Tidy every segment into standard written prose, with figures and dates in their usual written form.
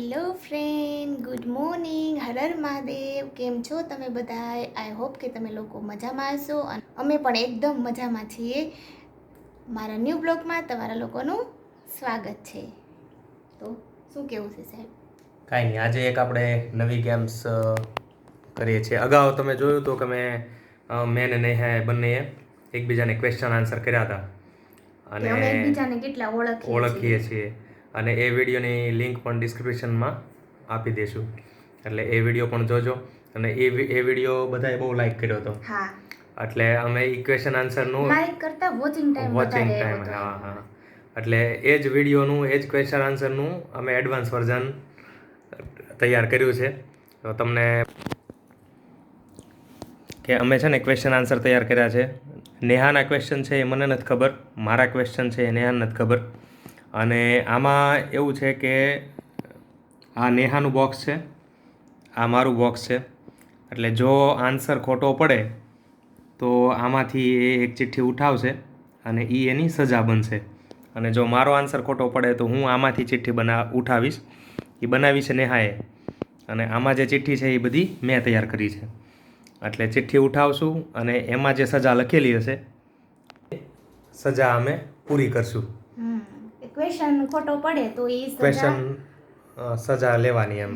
Hello friend, good morning. Har Har Mahadev. કેમ છો તમે બધા? આઈ હોપ કે તમે લોકો મજામાં હશો અને અમે પણ એકદમ મજામાં છીએ. મારા ન્યૂ બ્લોગમાં તમારા લોકોનું સ્વાગત છે. તો શું કહેવું છે સાહેબ? કાંઈ નહીં, આજે એક આપણે નવી ગેમ્સ કરીએ છીએ. અગાઉ તમે જોયું તો કે મેં ને નેહાએ બંનેએ એકબીજાને ક્વેશ્ચન આન્સર કર્યા હતા અને અમે એકબીજાને કેટલા ઓળખીએ છીએ. અને એ વિડીયોની લિંક પણ ડિસ્ક્રિપ્શનમાં આપી દઈશું, એટલે એ વિડીયો પણ જોજો. અને એ વિડીયો બધાએ બહુ લાઈક કર્યો હતો. હા, એટલે અમે એ ક્વેશ્ચન આન્સરનું લાઈક કરતા વોચિંગ ટાઈમ હા, એટલે એ જ વિડીયોનું એ જ ક્વેશ્ચન આન્સરનું અમે એડવાન્સ વર્ઝન તૈયાર કર્યું છે. તો તમને કે અમે છે ને ક્વેશ્ચન આન્સર તૈયાર કર્યા છે. નેહાના ક્વેશ્ચન છે એ મને નથી ખબર, મારા ક્વેશ્ચન છે એ નેહાને નથી ખબર. અને આમાં એવું છે કે આ નેહાનું બોક્સ છે, આ મારું બોક્સ છે. એટલે જો આન્સર ખોટો પડે તો આમાંથી એ એક ચિઠ્ઠી ઉઠાવશે અને એ એની સજા બનશે. અને જો મારો આન્સર ખોટો પડે તો હું આમાંથી ચિઠ્ઠી ઉઠાવીશ. એ બનાવી છે નેહાએ. અને આમાં જે ચિઠ્ઠી છે એ બધી મેં તૈયાર કરી છે. એટલે ચિઠ્ઠી ઉઠાવશું અને એમાં જે સજા લખેલી હશે સજા અમે પૂરી કરશું. ક્વેશ્ચન ખોટો પડે તો એ સજા લેવાની એમ.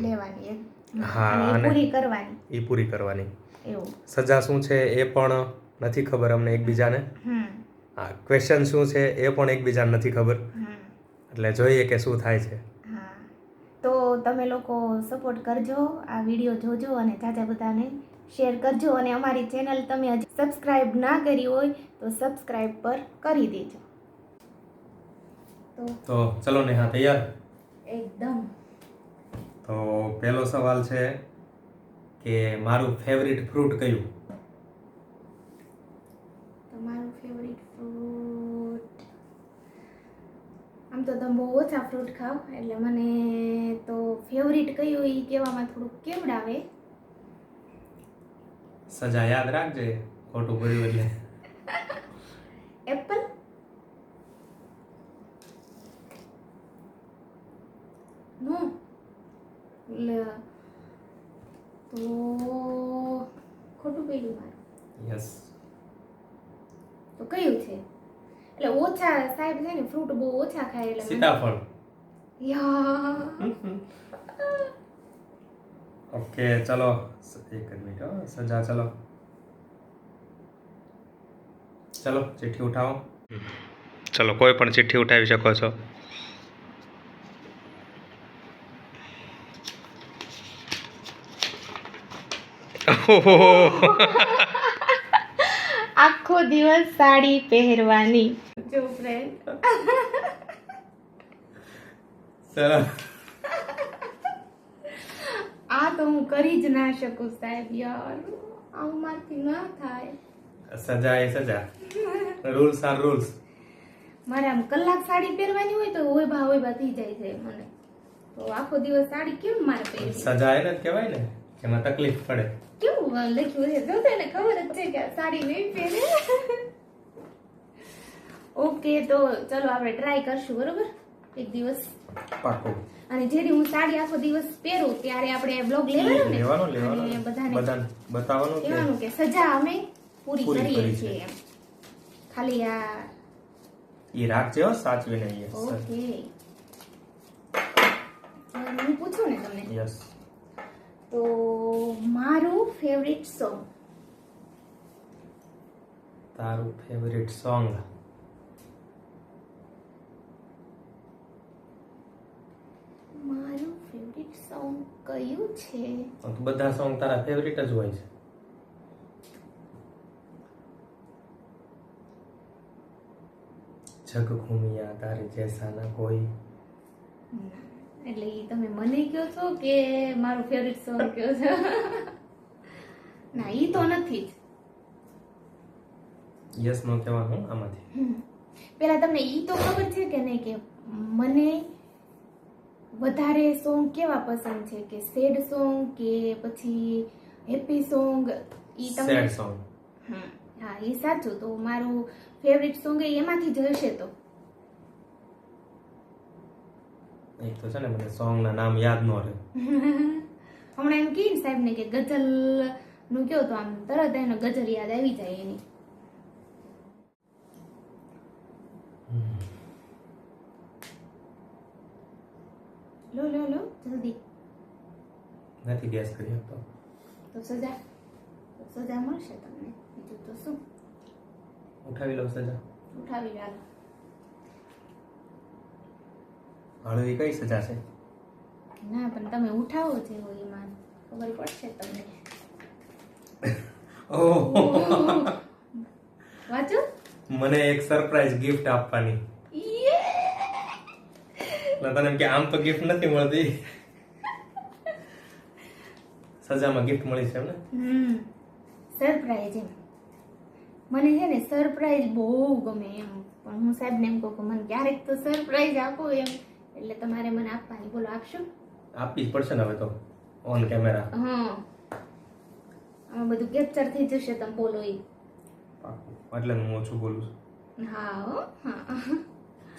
હા, અને એ પૂરી કરવાની. સજા શું છે એ પણ નથી ખબર અમને એકબીજાને. હા, ક્વેશ્ચન શું છે એ પણ એકબીજાને નથી ખબર. એટલે જોઈએ કે શું થાય છે. તો તમે લોકો સપોર્ટ કરજો, આ વિડીયો જોજો અને જાજા બધાને શેર કરજો. અને અમારી ચેનલ તમે હજી સબસ્ક્રાઇબ ના કરી હોય તો સબસ્ક્રાઇબ પર કરી દેજો. તો ચલો નેહા, તૈયાર? એકદમ. તો પહેલો સવાલ છે કે મારું ફેવરિટ ફ્રૂટ કયું? તમારું ફેવરિટ ફ્રૂટ, આમ તો તમે બહુ ઓછા ફ્રૂટ ખાવ એટલે મને તો ફેવરિટ કયું એ કહેવામાં થોડુંક કેવડાવે. સજા યાદ રાખજે, ખોટું પડ્યું એટલે. એપલ. નો તો ખોટું પડ્યું મારું. યસ. તો કયું છે? એટલે ઓછા સાહેબ છે ને, ફ્રૂટ બહુ ઓછા ખાય એટલે સીતાફળ. યા. ઓકે, ચલો એક મિનિટ. સજા ચલો ચિઠ્ઠી ઉઠાવો. ચલો, કોઈ પણ ચિઠ્ઠી ઉઠાવી શકો છો. આખો દિવસ સાડી પહેરવાની. જો ફ્રેન્ડ, ચલો. આ તો હું કરી જ ના શકું સાહેબ. યાર, આવું મારથી ના થાય. સજા એ સજા. Rules are rules. મારે આમ કલાક સાડી પહેરવાની હોય તો ઓય ભા થઈ જાય છે મને. તો આખો દિવસ સાડી કેમ મારે પહેરવી? સજા એને જ કહેવાય ને, એમાં તકલીફ પડે. કેવું લખ્યું છે જો, તેને ખબર જ છે કે આ સાડી નહીં પહેરે. ઓકે, તો ચલો આપણે ટ્રાય કરશું, બરોબર? એક દિવસ પાક્કું. અને જેથી હું સાડી આખો દિવસ પહેરું ત્યારે આપણે બ્લોગ લેવાનો ને, અને બધાને બતાવવાનું કે સજા અમે પૂરી કરીએ છીએ એમ. ખાલી આ ઈ રાખજો સાચવીને. ઓકે, હું પૂછું ને તમને. યસ. તો મારું ફેવરિટ સોંગ. તારું ફેવરિટ સોંગ? મારું ફેવરિટ સોંગ કયું છે? તો બધા સોંગ તારા ફેવરિટ જ હોય છે. જગ ઘૂમિયા તારે જૈસા ના કોઈ. એટલે ઈ તમે મને કહો છો કે મારું ફેવરિટ સોંગ કહો છો? ના, ઈ તો નથી જ. યસ નો કહેવાનું આમાંથી. પેલા તમને ઈ તો ખબર છે કે નહીં કે મને વધારે સોંગ કેવા પસંદ છે, કે સેડ સોંગ કે પછી હેપી સોંગ? ઈ તમને સેડ સોંગ. હા, ઈ સાચું. તો મારું ફેવરિટ સોંગ એમાંથી જ હશે. તો એક તો છે ને મને સોંગના નામ યાદ ન રહે. હમણાં એમ કહીને સાહેબને કે ગઝલ નું કયો તો આમ તરત એનો ગઝલ યાદ આવી જાય એની. લો લો લો જલ્દી. નથી ગેસ કરી શકતો. તો સજા મળશે તમને, બીજું તો શું. ઉઠાવી લો સજા. ઉઠાવી લો. હળવી કઈ સજા છે? ના પણ તમે ઉઠાવો છે એમાં ખબર પડશે તમને. ઓહ, વાંચો. મને એક સરપ્રાઈઝ ગિફ્ટ આપવાની. એટલે તને એમ કે આમ તો ગિફ્ટ નથી મળતી, સજામાં ગિફ્ટ મળી છે એમ ને? સરપ્રાઈઝ એમ. મને છે ને સરપ્રાઈઝ બહુ ગમે એમ, પણ હું સાહેબને એમ કહું કે મને ક્યારેક તો સરપ્રાઈઝ આપો એમ, એટલે તમારે મને આપવાની. બોલો આપશો? આપવી જ પડશે ને હવે તો, ઓન કેમેરા. હા, આમાં બધું કેપ્ચર થઈ જશે, તમે બોલો એ. એટલે હું ઓછું બોલું છું. હા હો, હા.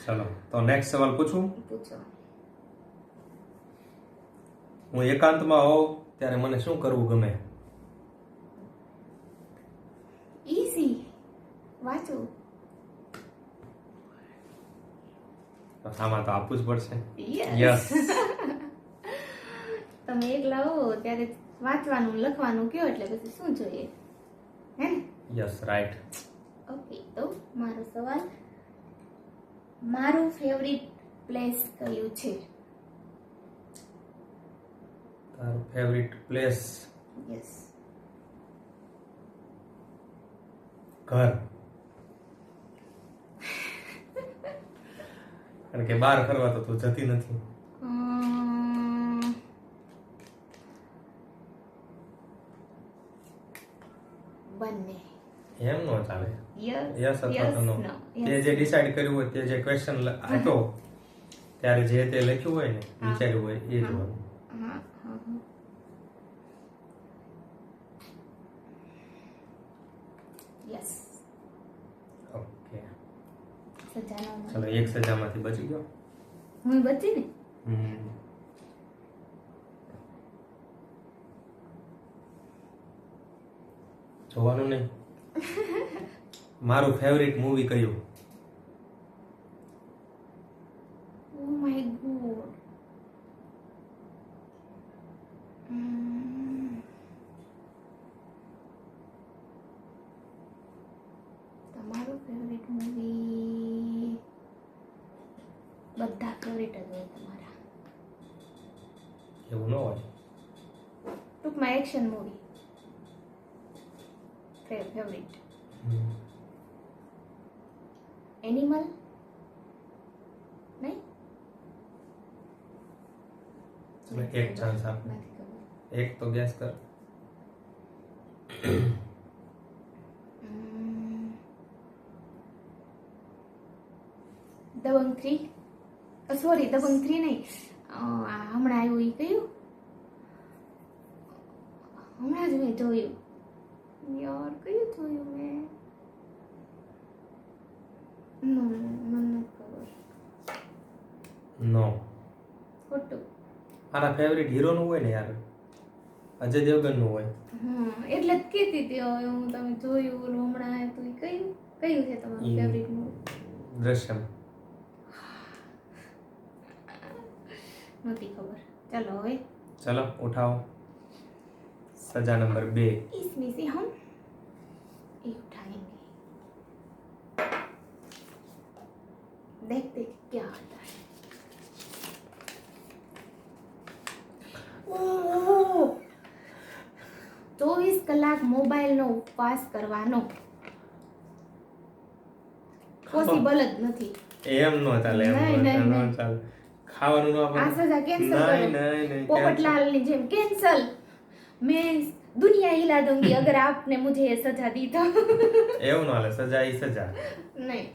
ચલો તો નેક્સ્ટ સવાલ પૂછું. પૂછો. હું એકાંતમાં હોઉં ત્યારે મને શું કરવું ગમે? ઈઝી. વાંચો. આમાં તો આપવું જ પડશે. યસ. તમે એકલા હો ત્યારે વાંચવાનું લખવાનું કયો, એટલે પછી શું જોઈએ, હે ને? Yes, right. ઓકે, તો મારો સવાલ, મારું ફેવરિટ પ્લેસ કયું છે? તારું ફેવરિટ પ્લેસ? યસ. ઘર. કારણ કે બહાર ફરવા તો તું જતી નથી. બંને. એમ નો ચાલે. યસ અથવા તો નો. તે જે ડિસાઈડ કર્યું હોય, તે જે ક્વેશ્ચન આપ્યો ત્યારે જે તે લખ્યું હોય ને, વિચાર્યું હોય એ જ હોય. હા. યસ. ઓકે, સજાનો. ચલો એક સજામાંથી બચી ગયો. હું બચી ને. જોવાનું નહીં. મારું ફેવરિટ મૂવી કયું? ઓ માય ગોડ. તમારું ફેવરિટ મૂવી? બધા ફેવરિટ જ હોય તમારા. એવું ન હોય. ટૂંકમાં એક્શન મૂવી ફેવરિટ. એનિમલ નહીં? ચલો એક ચાન્સ આપ. નથી ખબર. એક તો ગેસ કર. દબંગ 3. સોરી, દબંગ 3 નહીં. હમણાં આવ્યું એ કયું? હમણાં જ મેં જોયું યાર. કયું જોયું મેં? મને નથી ખબર. નો. ખોટું. આના ફેવરિટ હીરો નું હોય ને યાર, અજય દેવગન નું હોય. એટલે જ કીધી હતી હવે હું. તમે જોયું ઓલું હમણાં આવ્યું તો કયું છે તમારું ફેવરિટ મૂવી? દ્રશ્યમ. નથી ખબર. ચલો હવે. ચલો ઉઠાઓ. सजा नंबर 2. इसमें से हम एक उठाएंगे, देखते क्या आता है. ओह, 24 કલાક મોબાઈલનો ઉપવાસ કરવાનો પોસિબલ જ નથી. એમ નો ચાલે. એમ નો ચાલે. ખાવાનું નો આ સજા કેન્સલ કરો. नहीं. પોપટલાલ ની જેમ કેન્સલ. मैं दुनिया हिला दूंगी अगर आपने मुझे ये सजा दी तो. એવું નો હાલે. સજા ઈ સજા. નહીં,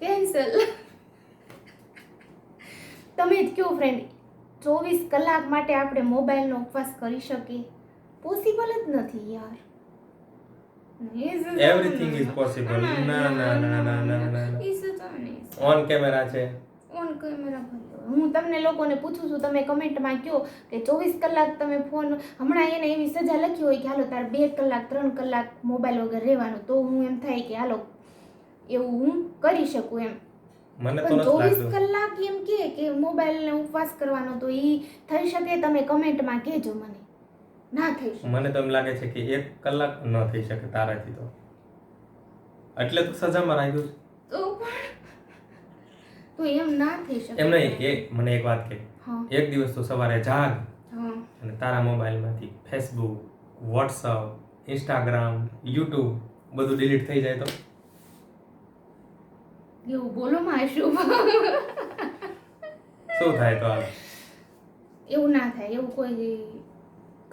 કેન્સલ. તમે જ કયો ફ્રેન્ડ, 24 કલાક માટે આપણે મોબાઈલનો ઉપવાસ કરી શકીએ? પોસિબલ જ નથી યાર. Everything is possible. ના. ઈ સજા નહીં. ઓન કેમેરા છે. ઓન કેમેરા ભલે હું તમને લોકોને પૂછું છું, તમે કમેન્ટમાં કહો કે 24 કલાક તમે ફોન, હમણાં એને એવી સજા લખી હોય કે હાલો તાર 2 કલાક 3 કલાક મોબાઈલ વગર રહેવાનું, તો હું એમ થાય કે હાલો એવું હું કરી શકું એમ. મને તો પણ નથી 24 લાગતું. કલાક એમ કે મોબાઈલને ઉપવાસ કરવાનો, તો એ થઈ શકે? તમે કમેન્ટમાં કહેજો મને. ના થઈ શકે. મને તો એમ લાગે છે કે 1 કલાક ન થઈ શકે તારાથી તો, એટલે તો સજામાં રાખ્યું છે. તો એમ ના થઈ શકે. એમ નહીં, મને એક વાત કહે, હા એક દિવસ તો સવારે જાગ હા અને તારા મોબાઈલમાંથી ફેસબુક, વોટ્સઅપ, ઇન્સ્ટાગ્રામ, યુટ્યુબ બધું ડિલીટ થઈ જાય તો એવું બોલો માં શું? શું થાય તો હાલ? એવું ના થાય, એવું કોઈ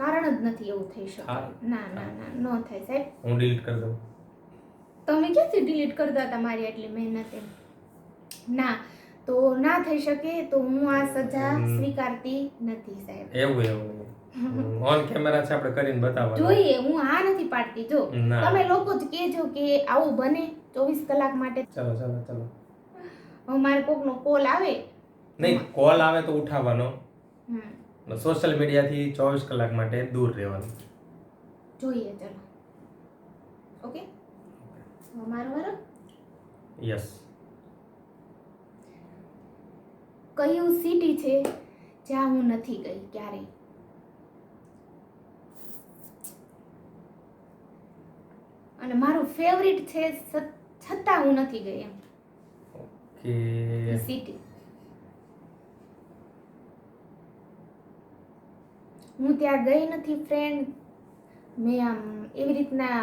કારણ જ નથી એવું થઈ શકે. હા. ના ના ના ન થાય સાહેબ. હું ડિલીટ કરી દઉં. તમે ક્યાંથી ડિલીટ કરતા હતા મારી આટલી મહેનત એમ? ના, તો ના થઈ શકે, તો હું આ સજા સ્વીકારતી નથી સાહેબ. એવું ઓન કેમેરા છે, આપણે કરીને બતાવવાનું. જોઈએ, હું આ નથી પાડતી. જો ના. તમે લોકો જ કહેજો કે આવું બને 24 કલાક માટે. ચલો હવે મારે કોકનો કોલ આવે. નહીં, કોલ આવે તો ઉઠાવવાનો. હમ, સોશિયલ મીડિયાથી 24 કલાક માટે દૂર રહેવાનું. જોઈએ ચલો. ઓકે, મારો વારો. યસ. કયું સિટી છે જ્યાં હું નથી ગઈ ક્યારેય? અને મારું ફેવરિટ છે છતાં હું નથી ગઈ એમ. કે સિટી હું ત્યાં ગઈ નથી ફ્રેન્ડ. મેં આમ એવી રીતના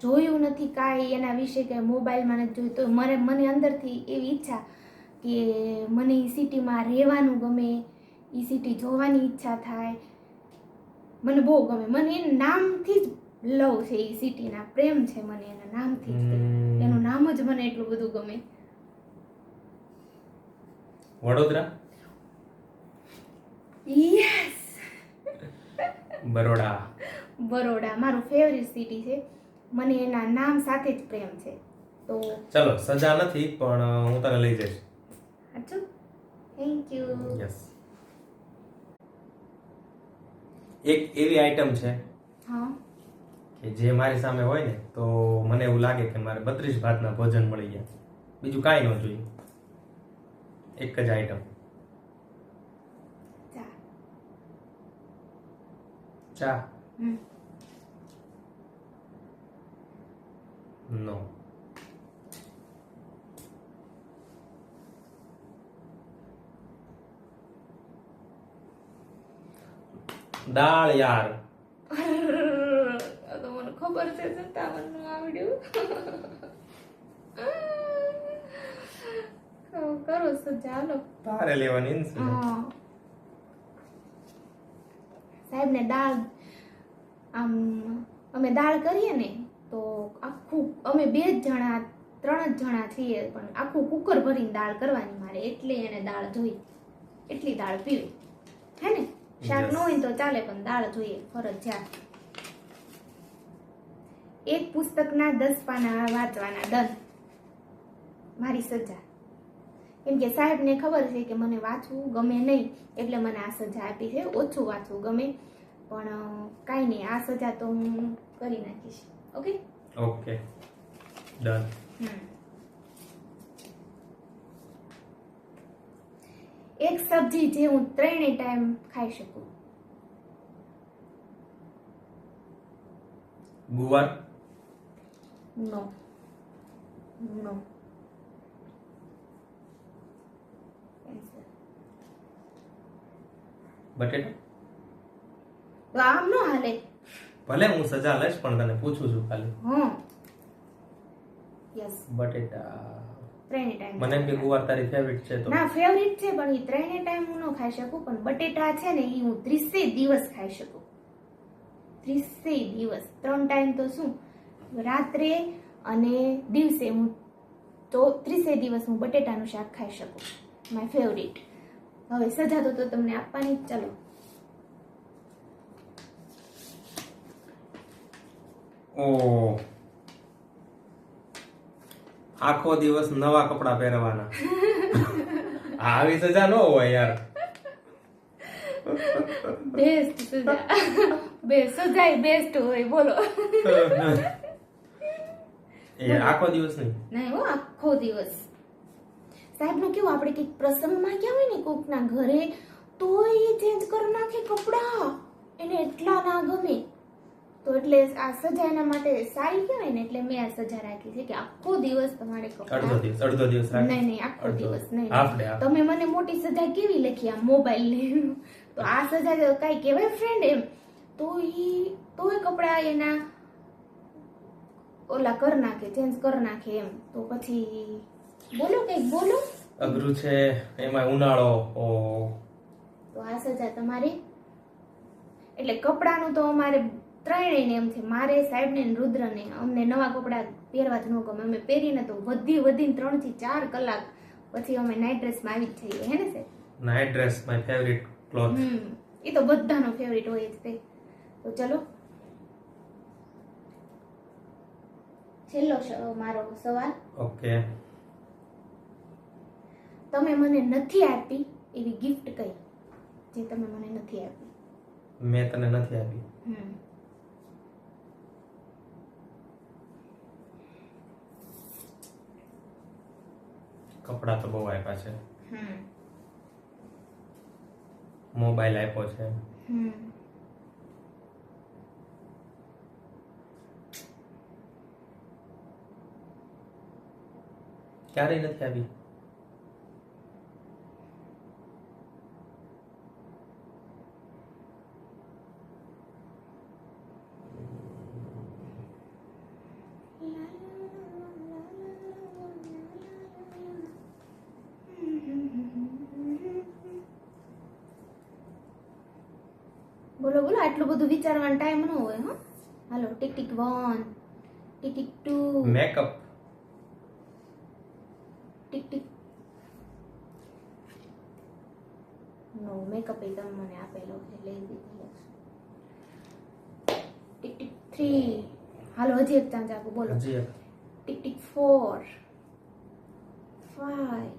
જોયું નથી કાંઈ એના વિશે, કે મોબાઈલમાં નથી જોયું, તો મને અંદરથી એવી ઈચ્છા કે મને એ સિટીમાં રહેવાનું ગમે, એ સિટી જોવાની ઈચ્છા થાય. મને બહુ ગમે, મને એના નામથી જ લવ છે, એ સિટીના પ્રેમ છે મને એના નામથી જ. એનું નામ જ મને એટલું બધું ગમે. વડોદરા. યસ, બરોડા મારું ફેવરિટ સિટી છે. મને એના નામ સાથે જ પ્રેમ છે. તો ચલો, સજા નથી પણ હું તને લઈ જઈશ. સાચું, થેન્ક યુ. યસ. એક એવી આઈટમ છે હા, કે જે મારી સામે હોય ને તો મને એવું લાગે કે મારે 32 ભાતના ભોજન મળી ગયા, બીજું કાંઈ ન જોઈએ. એક જ આઈટમ. ચા. નો. દાળ યાર. તો મને ખબર છે છતાં મને આવડ્યું. કરો સજા, હાલો. તારે લેવાની ને સજા. સાહેબ ને દાળ, આમ અમે દાળ કરીએ ને તો આખું, અમે 2 જ જણા 3 જ જણા છીએ, પણ આખું કુકર ભરીને દાળ કરવાની મારે, એટલે એને દાળ જોઈએ, એટલી દાળ પીવે. હે ને? શાક ન હોય તો ચાલે, પણ દાળ જોઈએ ફરજિયાત. એક પુસ્તકના 10 પાના વાંચવાના દંડ, મારી સજા. કેમ કે સાહેબને ખબર છે કે મને વાંચવું ગમે નહીં, એટલે મને આ સજા આપી છે. ઓછું વાંચવું ગમે, પણ કાંઈ નહીં, આ સજા તો હું કરી નાખીશ. Okay okay, done. એક સબ્જી જે હું 3 ટાઈમ ખાઈ શકું. ગુવાર. નો. બટેટા. તો આમ નો હાલે. ભલે હું સજા લઈશ, પણ તને પૂછું છું ખાલી. યસ, બટેટા. 3 ટાઈમ. મને એમ કે ગુવાર તારી ફેવરિટ છે તો. ના, ફેવરિટ છે, પણ એ 3 ટાઈમ હું ન ખાઈ શકું. પણ બટેટા છે ને, એ હું 30 દિવસ ખાઈ શકું. 30 દિવસ. 3 ટાઈમ તો શું, રાત્રે અને દિવસે હું તો 30 દિવસ હું બટેટાનું શાક ખાઈ શકું. My favourite. હવે સજા તો તમને આપવાની. ચલો. ઓ, આખો દિવસ નવા કપડા પહેરવાના. આવી સજા ન હોય યાર. બેસ્ટ સજા. બેસ્ટ સજાય બેસ્ટ હોય બોલો. એ આખો દિવસ નહીં. નહીં હો, આખો દિવસ. સાહેબનું કેવું, આપણે કંઈક પ્રસંગમાં ગયા હોય ને કોકના ઘરે, તો એ ચેન્જ કરી નાખે કપડાં. એને એટલા ના ગમે. તો એટલે આ સજા એના માટે સારી કહેવાય ને, એટલે મેં આ સજા રાખી છે કે આખો દિવસ તમારે કપડાં. અડધો દિવસ રાખ. નહીં આખો દિવસ નહીં. Half day. તમે મને મોટી સજા કેવી લખી આ મોબાઈલ ની, તો આ સજા કઈ કહેવાય ફ્રેન્ડ એમ. તો તોય કપડાં એના ઓલા કર નાખે, ચેન્જ કર નાખે એમ. તો પછી બોલો કઈક બોલો. અઘરું છે એમાં ઉનાળો. ઓ તો આ સજા તમારી. એટલે કપડાનું તો અમારે ત્રણેયને એમ છે, મારે, સાહેબને ને રુદ્રને. અમને નવા કપડાં પહેરવા જ ન ગમે. અમે પહેરીને તો વધીને 3 થી 4 કલાક પછી અમે નાઇટ ડ્રેસમાં આવી જ જઈએ, હે ને સાહેબ? Night dress my favourite cloth. એ તો બધાનો ફેવરિટ હોય જ તે. તો ચલો છેલ્લો મારો સવાલ. ઓકે. તમે મને નથી આપી એવી ગિફ્ટ કઈ, જે તમે મને નથી આપી? મેં તને નથી આપી. કપડા તો બહુ આપ્યા છે. મોબાઈલ આપ્યો છે. ક્યારેય નથી આવી. બોલો બોલો, આટલું બધું વિચારવાનો ટાઈમ ન હોય. હા, હાલો. Tick tick 1, tick tick 2. Makeup. Tick tick. નો મેકઅપ એ તમે મને આપેલો છે, લઈ દીધેલો. Tick tick 3. હાલો, હજી એક ચાન્સ આપો. બોલો. હજી એક. Tick tick 4, 5,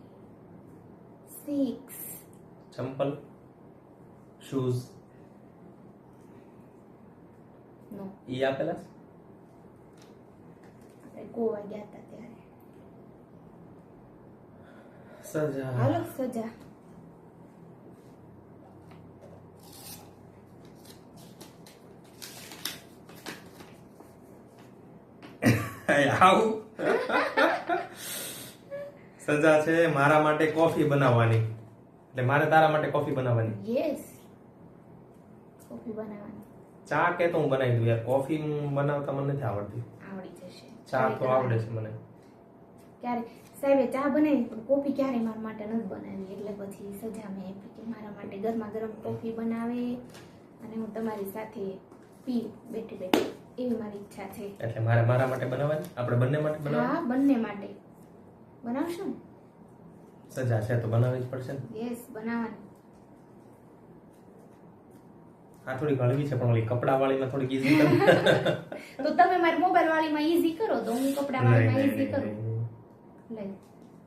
6. ચંપલ, શૂઝ. નો, ઈ આપેલા. આપણે ગોવા ગયા હતા ત્યારે. સજા. હાલો સજા. આવું સજા છે મારા માટે કોફી બનાવવાની. એટલે મારે તારા માટે કોફી બનાવવાની. યસ, કોફી બનાવવાની. ચા કે તો હું બનાવી દઉં યાર. કોફી બનાવતા મને નથી આવડતી. આવડી જશે. ચા તો આવડે છે મને. ક્યારે સાહેબે ચા બનાવી પણ કોફી ક્યારે મારા માટે નથી બનાવી. એટલે પછી સજા મેં આપી કે મારા માટે ગરમા ગરમ કોફી બનાવે અને હું તમારી સાથે પીઉં બેઠી બેઠી. એવી મારી ઈચ્છા છે. એટલે મારે મારા માટે બનાવવાની, આપણે બંને માટે બનાવવાની. હા, બંને માટે બનાવશો ને? સજા છે તો બનાવવી જ પડશે ને. યસ, બનાવવાની. આ થોડી હળવી છે પણ ઓલી કપડા વાળીમાં થોડીક ઈઝી કર. તો તમે મારી મોબાઈલ વાળીમાં ઈઝી કરો તો હું કપડા વાળીમાં ઈઝી કરું. લે,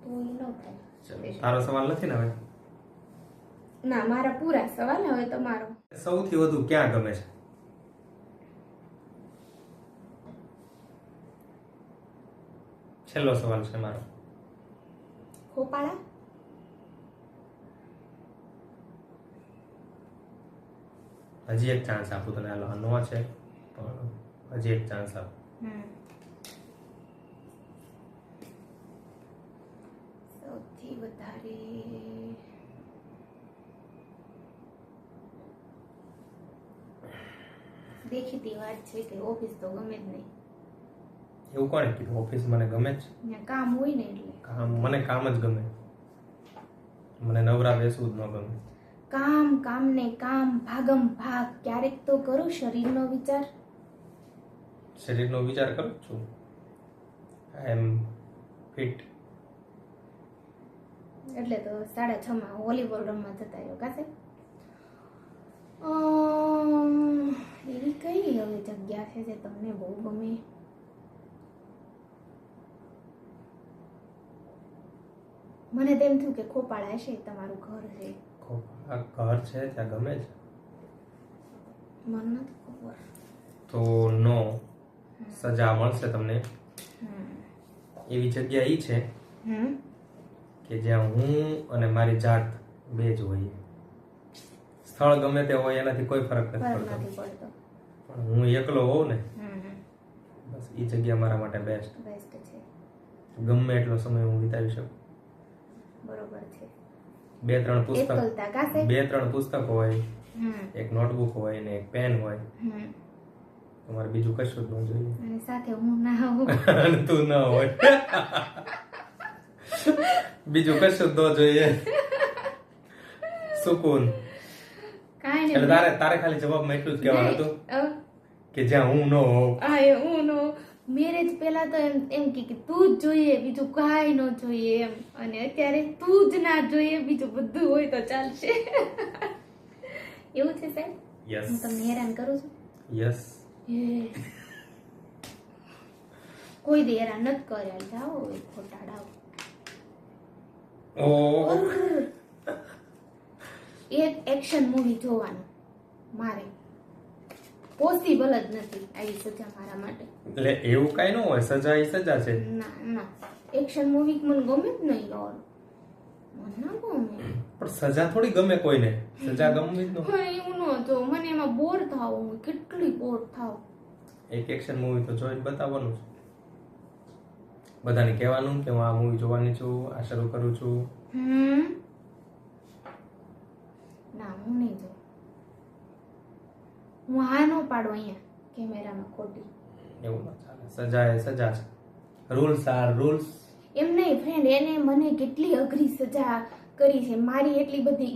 તો એ ન થાય. તારો સવાલ નથી ને હવે? ના, મારા પૂરા સવાલ. હવે તમારો. સૌથી વધુ ક્યાં ગમે છે? છેલ્લો સવાલ છે મારો. ખોપાળા. હજી એક ચાન્સ આપું તને. હાલો, નો છે પણ હજી એક ચાન્સ આપું. સૌથી વધારે દેખીતી વાત છે કે ઓફિસ તો ગમે જ નહીં. એવું કોણે કીધું? ઓફિસ મને ગમે જ. ત્યાં કામ હોય ને એટલે. મને કામ જ ગમે. મને નવરા બેસવું જ ન ગમે. કામ ને કામ, ભાગમ ભાગ. ક્યારેક તો કરું શરીરનો વિચાર. શરીરનો વિચાર કરું છું. આઈ એમ ફિટ. એટલે તો 6:30 વોલીબોલ રમવા જતા રહ્યો કાસે. એવી કઈ હવે જગ્યા છે જે તમને બહુ ગમે? મને તેમ થયું કે ખોપાળા હશે તમારું ઘર છે. આ ઘર છે ત્યાં ગમે છે મને નથી ખબર. તો નો, સજા મળશે તમને. એવી જગ્યા ઈ છે કે જ્યાં હું અને મારી જાત બે જ હોઈએ. સ્થળ ગમે તે હોય એનાથી કોઈ ફરક નથી પડતો, પણ હું એકલો હોઉં ને બસ એ જગ્યા મારા માટે બેસ્ટ છે. ગમે એટલો સમય હું વિતાવી શકું. બરોબર છે. 2-3 પુસ્તકો હોય, એક નોટબુક હોય ને એક પેન હોય, તમારે બીજું કશું જ ન જોઈએ. અને સાથે હું ના હોઉં અને તું ના હોય, બીજું કશું જ ન જોઈએ. સુકૂન. કાંઈ એટલે તારે ખાલી જવાબમાં એટલું જ કહેવાનું હતું કે જ્યાં હું ન હોઉં. હું નો મેરેજ પહેલા તો એમ કે તું જ જોઈએ, બીજું કાંઈ ન જોઈએ એમ, અને અત્યારે તું જ ના જોઈએ, બીજું બધું હોય તો ચાલશે. એવું છે સાહેબ? યસ. હું તમને હેરાન કરું છું? યસ. કોઈ દે હેરાન નથી કર્યા. જાઓ ખોટાડાઓ. ઓ એક એક્શન મૂવી જોવાનું મારે પોસિબલ જ નથી. આવી સજા મારા માટે. એટલે એવું કઈ ન હોય, સજા એ સજા છે. ના એક્શન મૂવી મને ગમે જ નહીં યાર, મને ના ગમે. પણ સજા થોડી ગમે કોઈને, સજા ગમવી જ ન. એવું ન જો, મને એમાં બોર થાવ, હું કેટલી બોર થાવ. એક એક્શન મૂવી તો જોઈને બતાવવાનું છે, બધાને કહેવાનું કે હું આ મૂવી જોવાની છું, આ શરૂ કરું છું. ના હું નહીં જોઉં. હું હા ન પાડું અહીંયા કેમેરામાં ખોટી. એવું ન ચાલે. સજા એ સજા છે. Rules are rules. એમ નહીં ફ્રેન્ડ, એને મને કેટલી અઘરી સજા કરી છે.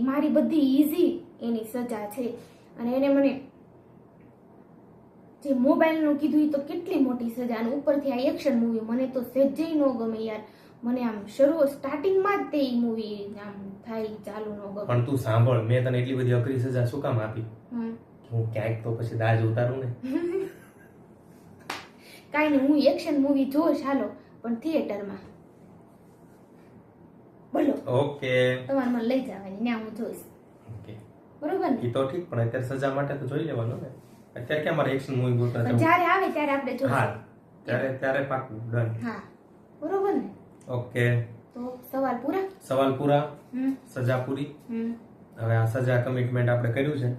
મારી બધી ઈઝી એની સજા છે, અને એને મને જે મોબાઈલનું કીધું એ તો કેટલી મોટી સજા, અને ઉપરથી આ એક્શન મૂવી મને તો સહેજે ન ગમે યાર. મને આમ સ્ટાર્ટિંગમાં જ તે મૂવી આમ થાય ચાલુ ન ગમે. પણ તું સાંભળ, મેં તને એટલી બધી અઘરી સજા શું કામ આપી? હું ક્યાંક તો પછી દાજ ઉતારું ને. કાંઈ નહીં, હું એક્શન મૂવી જોઈશ હાલો, પણ થિયેટરમાં. બોલો. ઓકે. તમારે મને લઈ જવાની, ત્યાં હું જોઈશ. ઓકે. બરોબર ને? એ તો ઠીક, પણ અત્યારે સજા માટે તો જોઈ લેવાનું ને. અત્યારે ક્યાં મારે એક્શન મૂવી ગોતવા પણ જવું? જ્યારે આવે ત્યારે આપણે જોઈશું. હા, ત્યારે પાકું ડન. હા, બરોબર ને? ઓકે. તો સવાલ પૂરા. સવાલ પૂરા, સજા પૂરી. હવે આ સજા કમિટમેન્ટ આપણે કર્યું છે,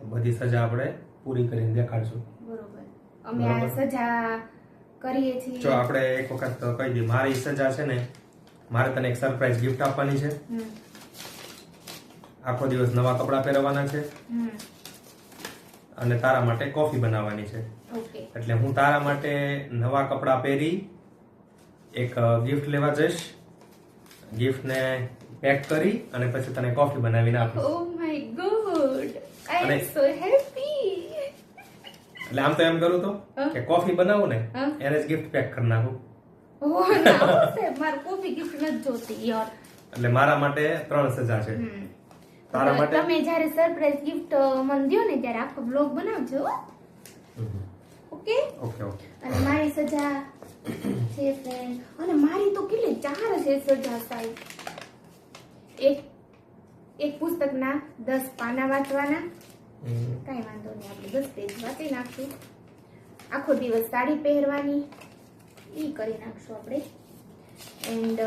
બધી સજા આપણે પૂરી કરીને દેખાડશું. બરોબર. અમે આ સજા કરીએ છીએ. જો આપણે એક વખત કહી દઈએ, મારી સજા છે ને, મારે તને એક સરપ્રાઈઝ ગિફ્ટ આપવાની છે. આખો દિવસ નવા કપડાં પહેરવાના છે, અને તારા માટે કોફી બનાવવાની છે. એટલે હું તારા માટે નવા કપડાં પહેરી એક ગિફ્ટ લેવા જઈશ, ગિફ્ટને પેક કરી અને પછી તને કોફી બનાવીને આપીશ. Oh my God, I am so happy. એટલે આમ તો એમ કરું તો કે કોફી બનાવું ને એને જ ગિફ્ટ પેક કરી નાખું. ઓ ના સાહેબ, મારે કોફી ગિફ્ટ નથી જોતી યાર. એટલે મારા માટે 3 સજા છે. તારા માટે તમે જ્યારે સરપ્રાઈઝ ગિફ્ટ મને દયો ને ત્યારે આખો બ્લોગ બનાવજો. Okay okay okay. અને મારી સજા છે ફ્રેન્ડ, અને મારી તો કેટલી 4 છે સજા સાહેબ. એક પુસ્તકના 10 પાના વાંચવાના. કઈ વાંધો નહીં, આપણે 10 પેજ વાંચી નાખશું. આખો દિવસ સાડી પહેરવાની, ઈ કરી નાખશું આપણે. એન્ડ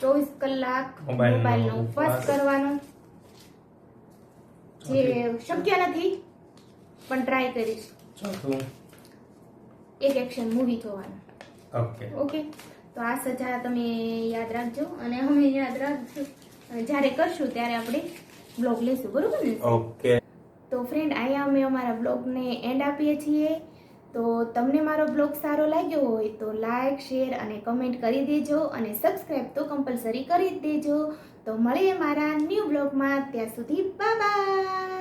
24 કલાક મોબાઈલનો ઉપવાસ કરવાનો, જે શક્ય નથી પણ ટ્રાય કરીશ. એક એક્શન મૂવી જોવાનું. ઓકે. તો આ સજા તમે યાદ રાખજો, અને અમે યાદ રાખજો. જ્યારે કરશું ત્યારે આપણે બ્લોગ લેશું, બરોબર ને? ઓકે. તો ફ્રેન્ડ, અહીંયા અમે અમારા બ્લોગને એન્ડ આપીએ છીએ. તો તમને મારો બ્લોગ સારો લાગ્યો હોય તો લાઈક, શેર અને કમેન્ટ કરી દેજો, અને સબસ્ક્રાઈબ તો કમ્પલસરી કરી જ દેજો. તો મળીએ મારા ન્યૂ બ્લોગમાં. ત્યાં સુધી બાય બાય.